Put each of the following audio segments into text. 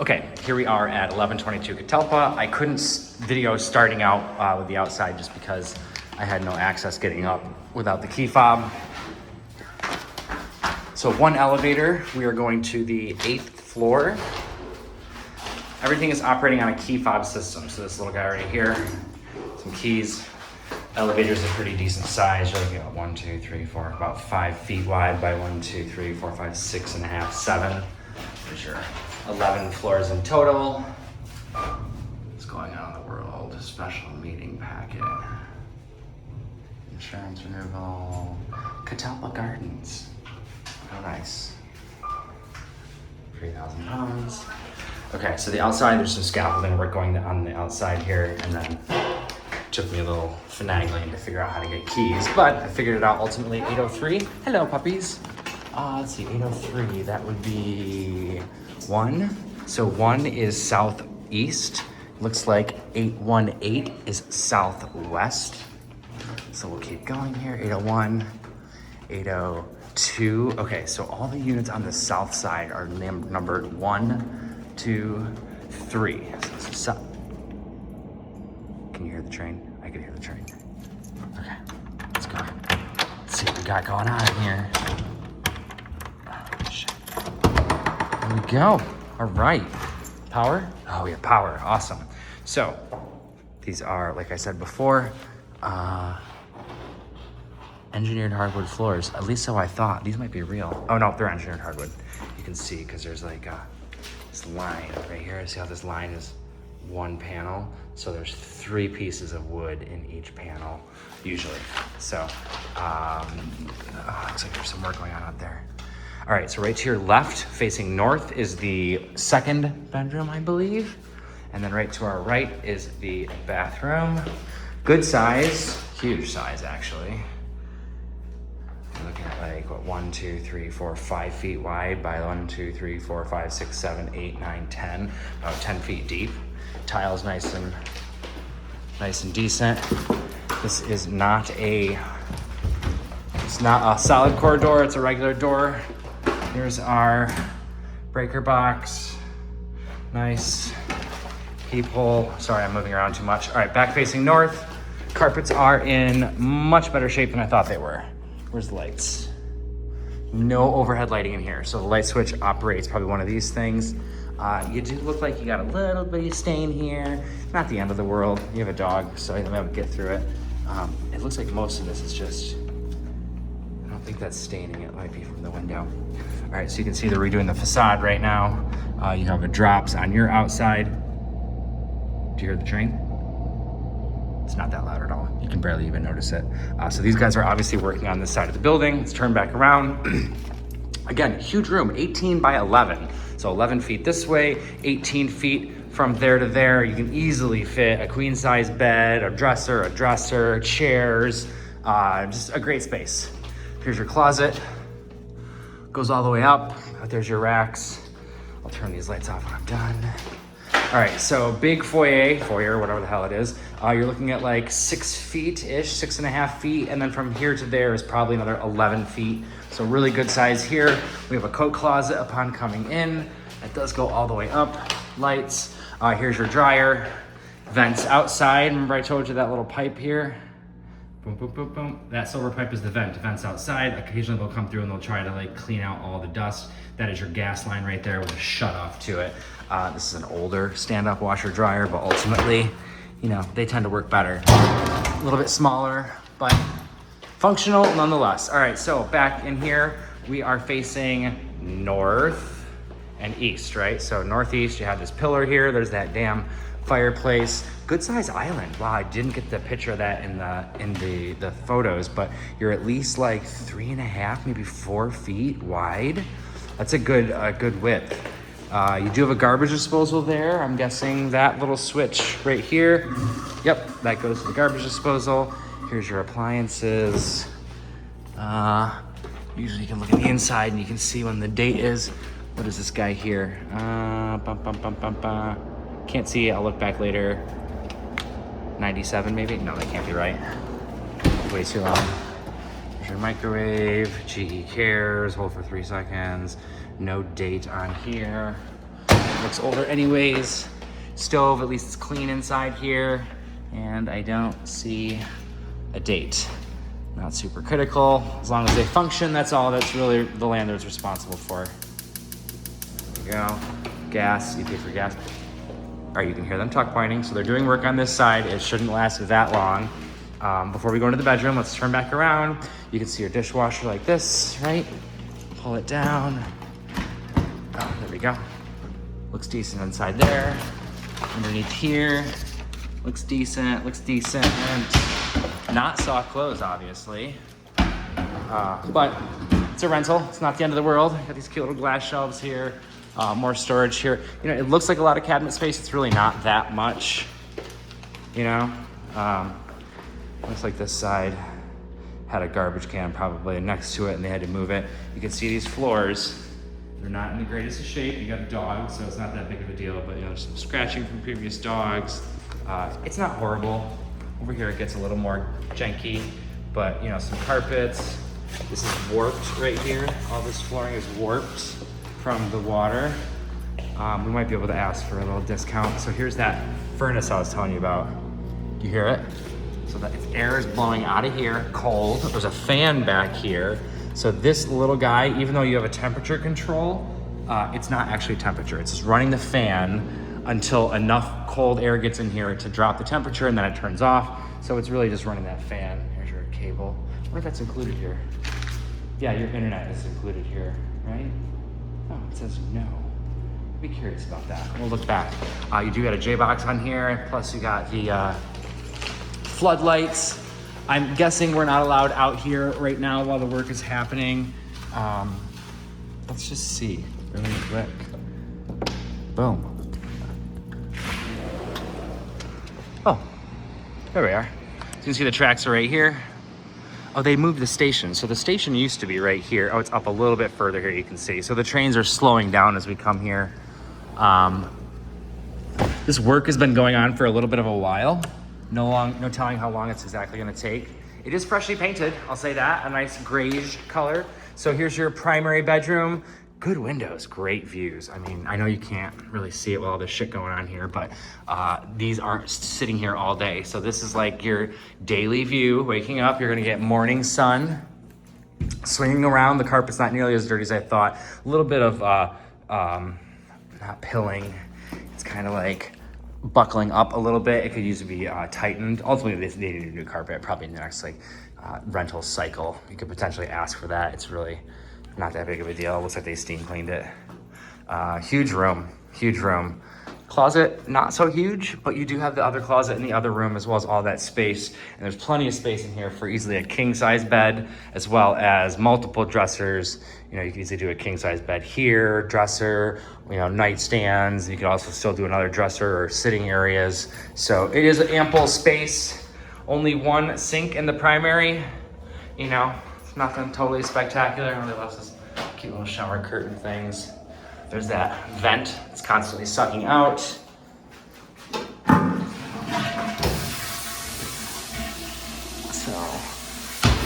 Okay, here we are at 1122 Catalpa. I couldn't video starting out with the outside just because I had no access getting up without the key fob. So one elevator, we are going to the 8th floor. Everything is operating on a key fob system. So this little guy right here, some keys. Elevators are pretty decent size. You're looking at 1, 2, 3, 4, about 5 feet wide by 1, 2, 3, 4, 5, 6.5, 7. There's your 11 floors in total. What's going on in the world? Special meeting packet. Insurance renewal. Catalpa Gardens. How nice. 3,000 pounds. Okay, so the outside, there's some scaffolding work going on the outside here, and then took me a little finagling to figure out how to get keys, but I figured it out ultimately. 803. Hello, puppies. Let's see, 803, that would be 1. So 1 is southeast. Looks like 818 is southwest. So we'll keep going here. 801, 802. Okay, so all the units on the south side are numbered 1, 2, 3. So can you hear the train? I can hear the train. Okay, let's go. Let's see what we got going on here. Oh, shit. There we go. All right. Power? Oh, we have power. Awesome. So these are, like I said before, engineered hardwood floors. At least so I thought. These might be real. Oh no, they're engineered hardwood. You can see because there's like this line right here. See how this line is one panel? So there's 3 pieces of wood in each panel, usually. So, looks like there's some work going on out there. All right, so right to your left, facing north, is the 2nd bedroom, I believe. And then right to our right is the bathroom. Good size, huge size, actually. You're looking at like, what, 1, 2, 3, 4, 5 feet wide by 1, 2, 3, 4, 5, 6, 7, 8, 9, 10, about 10 feet deep. Tiles nice and decent. This is not a solid core door, it's a regular door. Here's our breaker box. Nice peephole. Sorry, I'm moving around too much. All right, back facing north. Carpets are in much better shape than I thought they were. Where's the lights? No overhead lighting in here. So the light switch operates probably one of these things. You do look like you got a little bitty stain here. Not the end of the world. You have a dog, so you'll be able to get through it. It looks like most of this is just, I don't think that's staining. It might be from the window. All right, so you can see they're redoing the facade right now. You have a drops on your outside. Do you hear the train? It's not that loud at all. You can barely even notice it. So these guys are obviously working on this side of the building. Let's turn back around. Again, huge room, 18 by 11. So 11 feet this way, 18 feet from there to there. You can easily fit a queen size bed, a dresser, chairs, just a great space. Here's your closet. Goes all the way up. There's your racks. I'll turn these lights off when I'm done. All right, so big foyer, whatever the hell it is. You're looking at like 6 feet-ish, 6.5 feet, and then from here to there is probably another 11 feet. So really good size here. We have a coat closet upon coming in. It does go all the way up. Lights. Here's your dryer. Vents outside. Remember I told you that little pipe here? Boom, boom, boom, boom. That silver pipe is the vent. Vents outside. Occasionally they'll come through and they'll try to like clean out all the dust. That is your gas line right there with a shut off to it. This is an older stand-up washer dryer, but ultimately, you know, they tend to work better. A little bit smaller, but functional nonetheless. All right, so back in here, we are facing north and east, right? So northeast, you have this pillar here. There's that damn fireplace. Good size island. Wow, I didn't get the picture of that in the photos, but you're at least like 3.5, maybe 4 feet wide. That's a good width. You do have a garbage disposal there. I'm guessing that little switch right here. Yep, that goes to the garbage disposal. Here's your appliances. Usually you can look at the inside and you can see when the date is. What is this guy here? Can't see, I'll look back later. 97 maybe? No, that can't be right. Way too long. There's your microwave, GE Cares, hold for 3 seconds. No date on here. looks older anyways. Stove, at least it's clean inside here. And I don't see a date. Not super critical. As long as they function, that's all that's really the landlord's responsible for. There you go. Gas, you pay for gas. All right, you can hear them tuck pointing. So they're doing work on this side. It shouldn't last that long. Before we go into the bedroom, let's turn back around. You can see your dishwasher like this, right? Pull it down. Oh, there we go. Looks decent inside there. Underneath here, looks decent, and not soft close, obviously. But it's a rental. It's not the end of the world. Got these cute little glass shelves here. More storage here. You know, it looks like a lot of cabinet space. It's really not that much, you know? Looks like this side had a garbage can probably next to it and they had to move it. You can see these floors. They're not in the greatest of shape. You got a dog, so it's not that big of a deal, but you know, some scratching from previous dogs. It's not horrible. Over here it gets a little more janky, but you know, some carpets. This is warped right here. All this flooring is warped from the water. We might be able to ask for a little discount. So here's that furnace I was telling you about. You hear it? So that air is blowing out of here, cold. There's a fan back here. So this little guy, even though you have a temperature control, it's not actually temperature. It's just running the fan until enough cold air gets in here to drop the temperature and then it turns off. So it's really just running that fan. Here's your cable. I wonder if that's included here. Yeah, your internet is included here, right? Oh, it says no. Be curious about that. We'll look back. You do got a J-box on here, plus you got the floodlights. I'm guessing we're not allowed out here right now while the work is happening. Let's just see really quick. Boom. Oh, there we are. You can see the tracks are right here. Oh, they moved the station. So the station used to be right here. Oh, it's up a little bit further here, you can see. So the trains are slowing down as we come here. This work has been going on for a little bit of a while. No telling how long it's exactly gonna take. It is freshly painted, I'll say that, a nice grayish color. So here's your primary bedroom. Good windows, great views. I mean, I know you can't really see it with all this shit going on here, but these aren't sitting here all day. So this is like your daily view. Waking up, you're gonna get morning sun. Swinging around, the carpet's not nearly as dirty as I thought. A little bit of, not pilling. It's kind of like buckling up a little bit. It could use to be tightened. Ultimately, they need a new carpet, probably in the next rental cycle. You could potentially ask for that. It's really not that big of a deal. It looks like they steam cleaned it. Huge room. Closet, not so huge, but you do have the other closet in the other room as well as all that space. And there's plenty of space in here for easily a king size bed, as well as multiple dressers. You know, you can easily do a king size bed here, dresser, you know, nightstands. You could also still do another dresser or sitting areas. So it is an ample space. Only one sink in the primary. You know, it's nothing totally spectacular. Everybody loves this cute little shower curtain things. There's that vent. It's constantly sucking out. So,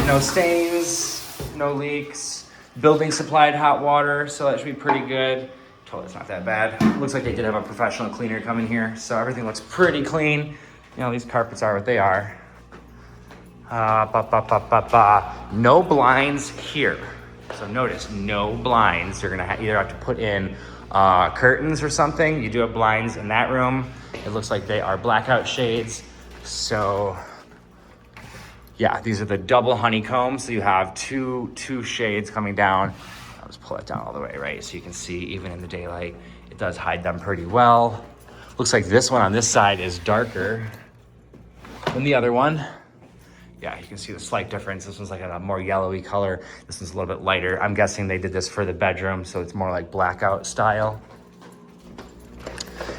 no stains, no leaks. Building supplied hot water, so that should be pretty good. Toilet's not that bad. Looks like they did have a professional cleaner come in here, so everything looks pretty clean. You know, these carpets are what they are. No blinds here. So notice, no blinds. You're gonna either have to put in curtains or something. You do have blinds in that room. It looks like they are blackout shades. So yeah, these are the double honeycomb. So you have two shades coming down. I'll just pull it down all the way, right? So you can see even in the daylight, it does hide them pretty well. Looks like this one on this side is darker than the other one. Yeah, you can see the slight difference. This one's like a more yellowy color. This one's a little bit lighter. I'm guessing they did this for the bedroom, so it's more like blackout style.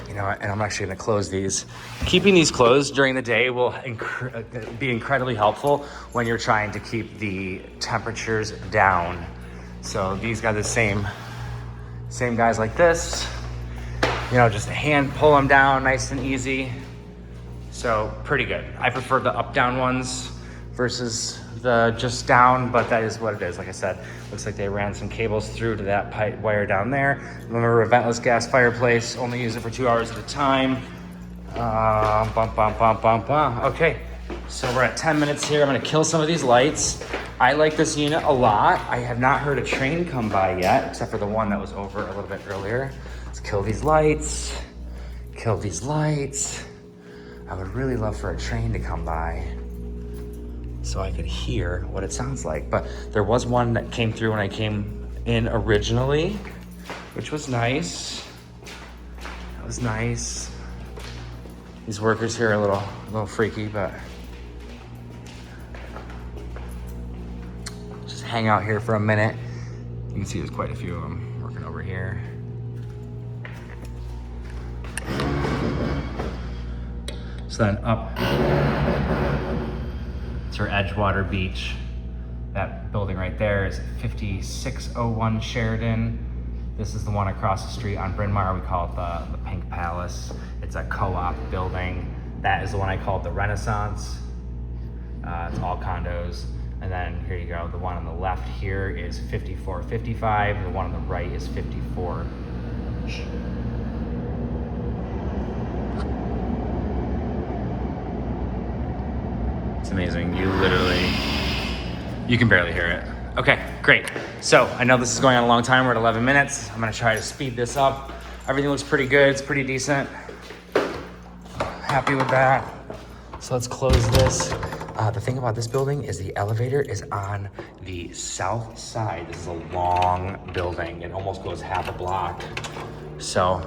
You know, and I'm actually gonna close these. Keeping these closed during the day will be incredibly helpful when you're trying to keep the temperatures down. So these got the same guys like this. You know, just hand pull them down nice and easy. So pretty good. I prefer the up-down ones versus the just down, but that is what it is. Like I said, looks like they ran some cables through to that pipe wire down there. Remember, a ventless gas fireplace, only use it for 2 hours at a time. Okay, so we're at 10 minutes here. I'm gonna kill some of these lights. I like this unit a lot. I have not heard a train come by yet, except for the one that was over a little bit earlier. Let's kill these lights. Kill these lights. I would really love for a train to come by so I could hear what it sounds like. But there was one that came through when I came in originally, which was nice. That was nice. These workers here are a little freaky, but just hang out here for a minute. You can see there's quite a few of them working over here. So then up to Edgewater Beach. That building right there is 5601 Sheridan. This is the one across the street on Bryn Mawr. We call it the Pink Palace. It's a co-op building. That is the one I call it the Renaissance. It's all condos. And then here you go. The one on the left here is 5455. The one on the right is 54. It's amazing. You can barely hear it. Okay, great. So I know this is going on a long time. We're at 11 minutes. I'm gonna try to speed this up. Everything looks pretty good. It's pretty decent. Happy with that. So let's close this. The thing about this building is the elevator is on the south side. This is a long building. It almost goes half a block. So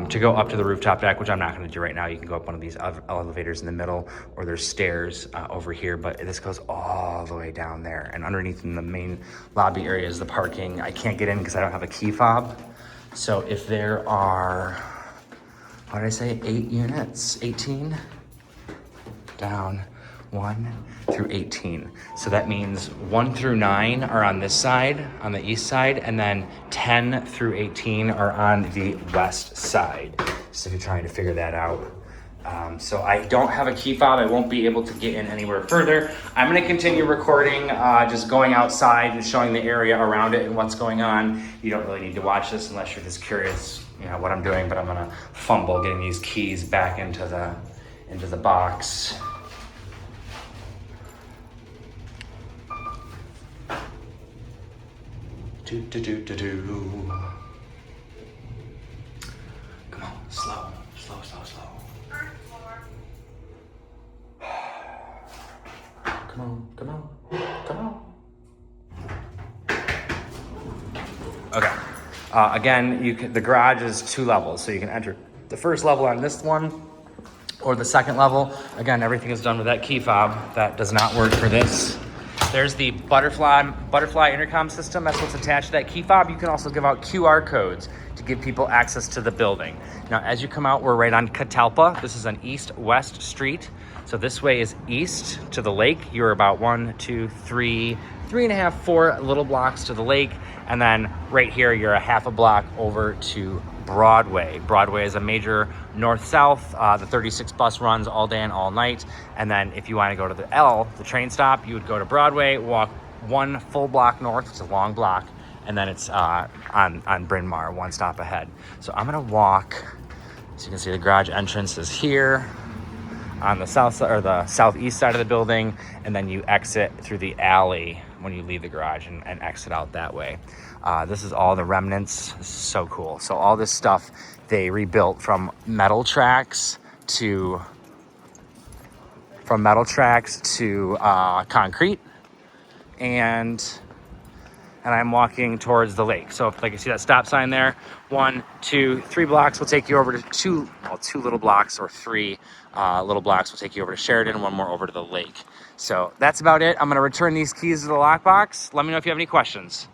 to go up to the rooftop deck, which I'm not gonna do right now, you can go up one of these elevators in the middle, or there's stairs over here, but this goes all the way down there. And underneath in the main lobby area is the parking. I can't get in because I don't have a key fob. So if there are, what did I say, 8 units, 18? Down 1 through 18. So that means 1 through 9 are on this side, on the east side, and then 10 through 18 are on the west side. So if you're trying to figure that out. So I don't have a key fob. I won't be able to get in anywhere further. I'm gonna continue recording, just going outside and showing the area around it and what's going on. You don't really need to watch this unless you're just curious, what I'm doing, but I'm gonna fumble getting these keys back into the box. Come on, slow. Come on. Okay. Again, the garage is 2 levels, so you can enter the first level on this one or the second level. Again, everything is done with that key fob. That does not work for this. There's the butterfly intercom system. That's what's attached to that key fob. You can also give out QR codes to give people access to the building. Now, as you come out, we're right on Catalpa. This is an east-west street. So this way is east to the lake. You're about 1, 2, 3, 3.5, 4 little blocks to the lake. And then right here, you're a half a block over to Broadway. Broadway is a major north-south. The 36 bus runs all day and all night. And then if you want to go to the train stop, you would go to Broadway, walk 1 full block north. It's a long block. And then it's on Bryn Mawr, 1 stop ahead. So I'm gonna walk. So you can see the garage entrance is here on the south side, or the southeast side of the building, and then you exit through the alley when you leave the garage and exit out that way. This is all the remnants. This is so cool. So all this stuff they rebuilt from metal tracks to concrete, and I'm walking towards the lake. So if, like you see that stop sign there, 1, 2, 3 blocks will take you over to 2 little blocks, or 3 little blocks will take you over to Sheridan, 1 more over to the lake. So that's about it. I'm gonna return these keys to the lockbox. Let me know if you have any questions.